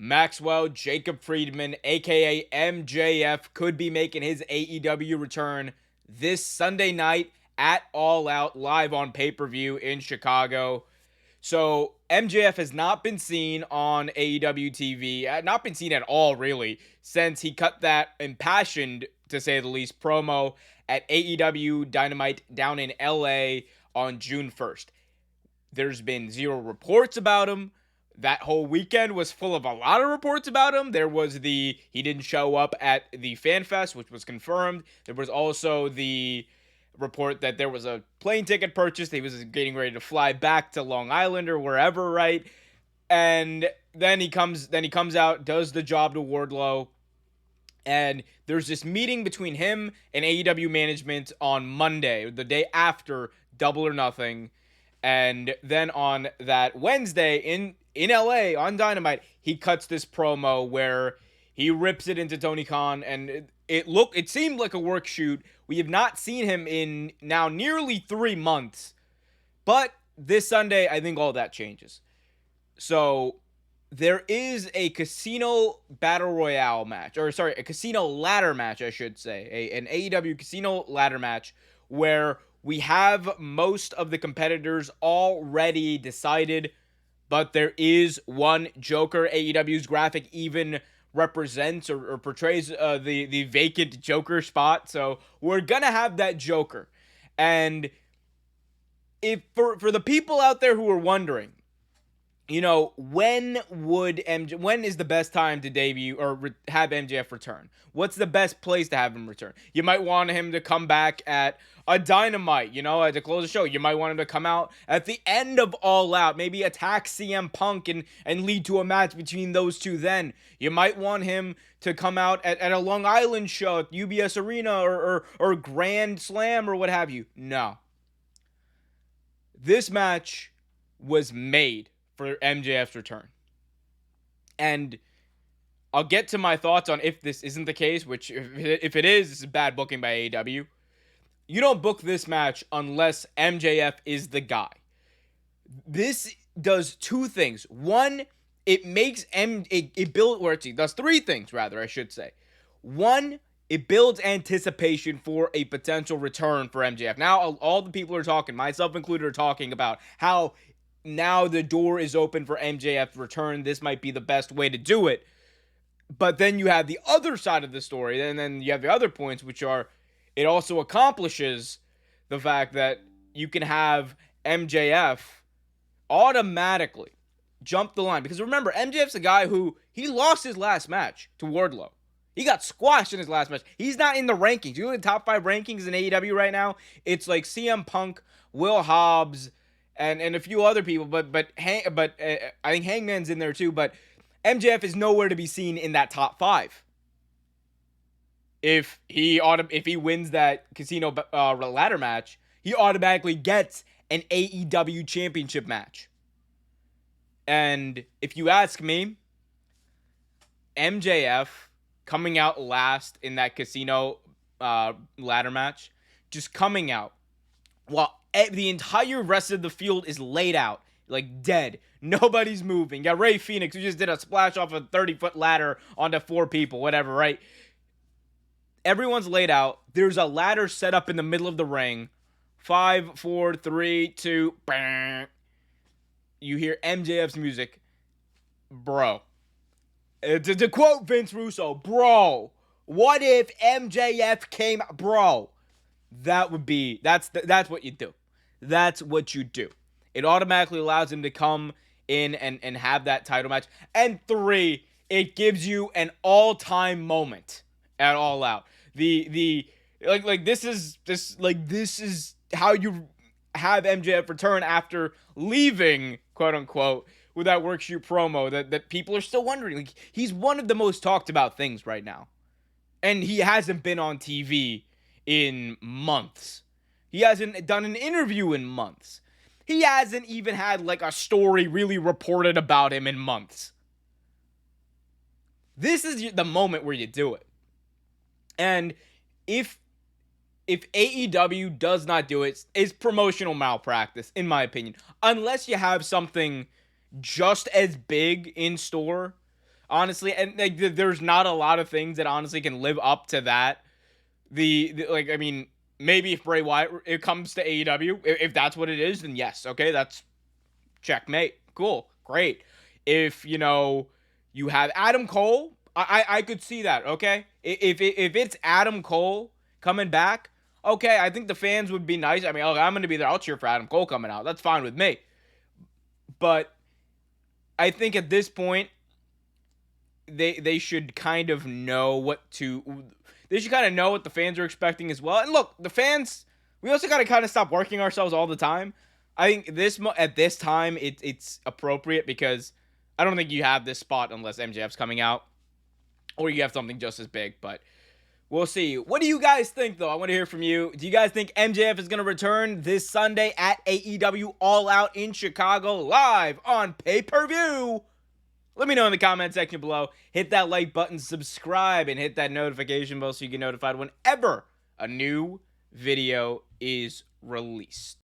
Maxwell Jacob Friedman, aka MJF, could be making his AEW return this Sunday night at All Out live on pay-per-view in Chicago. So MJF has not been seen on AEW TV, not been seen at all really, since he cut that impassioned, to say the least, promo at AEW Dynamite down in LA on June 1st. There's been zero reports about him. That whole weekend was full of a lot of reports about him. There was he didn't show up at the Fan Fest, which was confirmed. There was also the report that there was a plane ticket purchased. He was getting ready to fly back to Long Island or wherever, right? And then he comes out, does the job to Wardlow. And there's this meeting between him and AEW management on Monday, the day after Double or Nothing. And then on that Wednesday in LA on Dynamite, he cuts this promo where he rips it into Tony Khan, and it seemed like a work shoot. We have not seen him in now nearly 3 months. But this Sunday, I think all that changes. So there is a casino battle royale match, a casino ladder match, I should say, an AEW casino ladder match where we have most of the competitors already decided, but there is one Joker. AEW's graphic even represents or portrays the vacant Joker spot. So we're gonna have that Joker. And if for the people out there who are wondering, when is the best time to debut or have MJF return? What's the best place to have him return? You might want him to come back at a Dynamite, to close the show. You might want him to come out at the end of All Out, maybe attack CM Punk and lead to a match between those two then. You might want him to come out at a Long Island show at UBS Arena or Grand Slam or what have you. No. This match was made for MJF's return. And I'll get to my thoughts on if this isn't the case, which if it is, this is bad booking by AEW. You don't book this match unless MJF is the guy. This does two things. One, it makes it does three things rather, I should say. One, it builds anticipation for a potential return for MJF. Now, all the people are talking, myself included, are talking about how now the door is open for MJF's return. This might be the best way to do it. But then you have the other side of the story, and then you have the other points, which are it also accomplishes the fact that you can have MJF automatically jump the line. Because remember, MJF's a guy who, he lost his last match to Wardlow. He got squashed in his last match. He's not in the rankings. You know the top 5 rankings in AEW right now? It's like CM Punk, Will Hobbs, and a few other people. But I think Hangman's in there too. But MJF is nowhere to be seen in that top 5. If he wins that casino ladder match, he automatically gets an AEW championship match. And if you ask me, MJF coming out last in that casino ladder match, just coming out while the entire rest of the field is laid out, like dead. Nobody's moving. You got Ray Phoenix, who just did a splash off a 30-foot ladder onto 4 people, whatever, right? Everyone's laid out. There's a ladder set up in the middle of the ring. 5, 4, 3, 2, bang. You hear MJF's music. Bro. To quote Vince Russo, bro, what if MJF came, bro? That's what you do. That's what you do. It automatically allows him to come in and have that title match. And 3, it gives you an all-time moment at All Out. This is how you have MJF return after leaving, quote unquote, with that work shoot promo that people are still wondering. Like, he's one of the most talked about things right now. And he hasn't been on TV in months. He hasn't done an interview in months. He hasn't even had like a story really reported about him in months. This is the moment where you do it. And if AEW does not do it, it's promotional malpractice, in my opinion. Unless you have something just as big in store. honestly, and like there's not a lot of things that honestly can live up to that. Like, I mean, maybe if Bray Wyatt it comes to AEW, if that's what it is, then yes, okay, that's checkmate. Cool, great. If you have Adam Cole, I could see that. Okay, if it's Adam Cole coming back, okay, I think the fans would be nice. I mean, okay, I'm gonna be there. I'll cheer for Adam Cole coming out. That's fine with me. But I think at this point, they should kind of know what to. They should kind of know what the fans are expecting as well. And look, the fans, we also got to kind of stop working ourselves all the time. I think at this time it's appropriate because I don't think you have this spot unless MJF's coming out or you have something just as big. But we'll see. What do you guys think, though? I want to hear from you. Do you guys think MJF is going to return this Sunday at AEW All Out in Chicago live on pay-per-view? Let me know in the comment section below. Hit that like button, subscribe, and hit that notification bell so you get notified whenever a new video is released.